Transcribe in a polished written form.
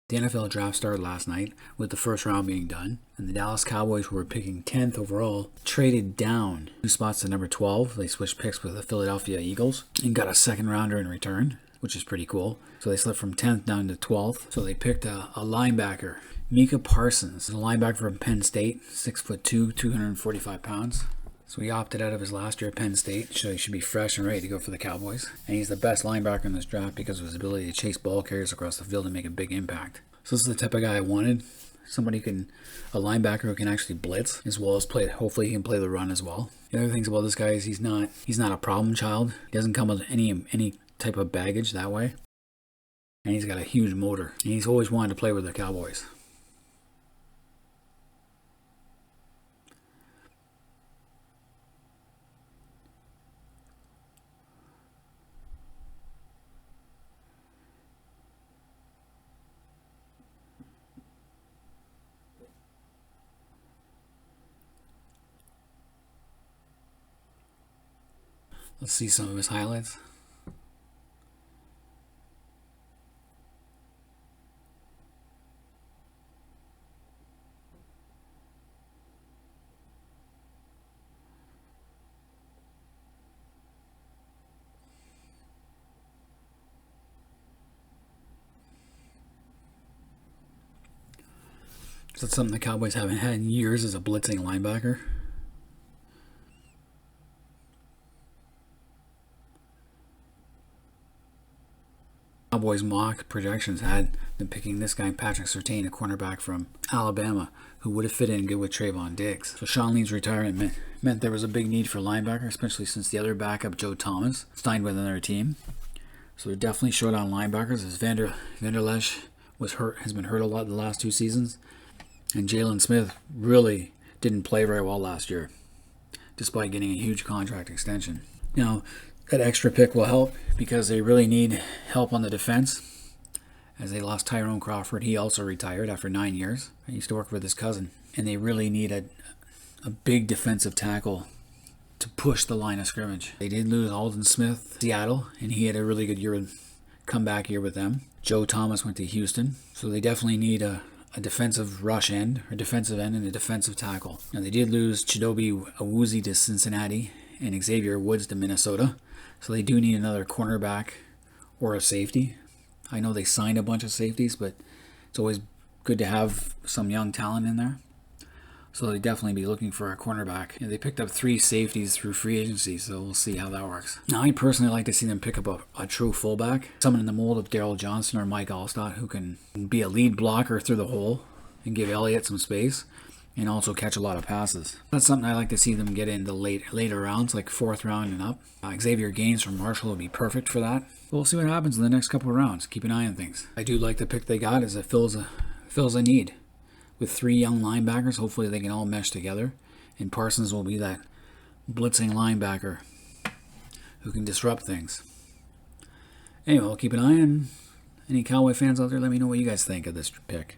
The NFL draft started last night with the first round being done, and the Dallas Cowboys, who were picking 10th overall, traded down 2 spots to number 12. They switched picks with the Philadelphia Eagles and got a second rounder in return, which is pretty cool. So they slipped from 10th down to 12th. So they picked a linebacker, Micah Parsons, a linebacker from Penn State, 6'2", 245 pounds. So he opted out of his last year at Penn State, so he should be fresh and ready to go for the Cowboys. And he's the best linebacker in this draft because of his ability to chase ball carriers across the field and make a big impact. So this is the type of guy I wanted. Somebody a linebacker who can actually blitz as well as play. Hopefully he can play the run as well. The other things about this guy is he's not a problem child. He doesn't come with any type of baggage that way. And he's got a huge motor. And he's always wanted to play with the Cowboys. Let's see some of his highlights. So that's something the Cowboys haven't had in years, as a blitzing linebacker. Cowboys mock projections had them picking this guy, Patrick Surtain, a cornerback from Alabama, who would have fit in good with Trayvon Diggs. So Sean Lee's retirement meant there was a big need for linebacker, especially since the other backup, Joe Thomas, signed with another team. So they're definitely short on linebackers, as Vanderlesch has been hurt a lot the last 2 seasons. And Jalen Smith really didn't play very well last year, despite getting a huge contract extension. Now, that extra pick will help because they really need help on the defense, as they lost Tyrone Crawford. He also retired after 9 years. I used to work with his cousin. And they really need a big defensive tackle to push the line of scrimmage. They did lose Aldon Smith to Seattle, and he had a really good comeback year with them. Joe Thomas went to Houston. So they definitely need a defensive rush end, or defensive end, and a defensive tackle. Now, they did lose Chidobe Awuzie to Cincinnati and Xavier Woods to Minnesota. So they do need another cornerback or a safety. I know they signed a bunch of safeties, but it's always good to have some young talent in there. So they definitely be looking for a cornerback. And they picked up 3 safeties through free agency, so we'll see how that works. Now, I personally like to see them pick up a true fullback, someone in the mold of Darryl Johnson or Mike Allstott, who can be a lead blocker through the hole and give Elliott some space, and also catch a lot of passes. That's something I like to see them get into later rounds, like 4th round and up. Xavier Gaines from Marshall would be perfect for that. We'll see what happens in the next couple of rounds. Keep an eye on things. I do like the pick they got, as it fills a need. With 3 young linebackers, hopefully they can all mesh together. And Parsons will be that blitzing linebacker who can disrupt things. Anyway, we'll keep an eye on any Cowboy fans out there. Let me know what you guys think of this pick.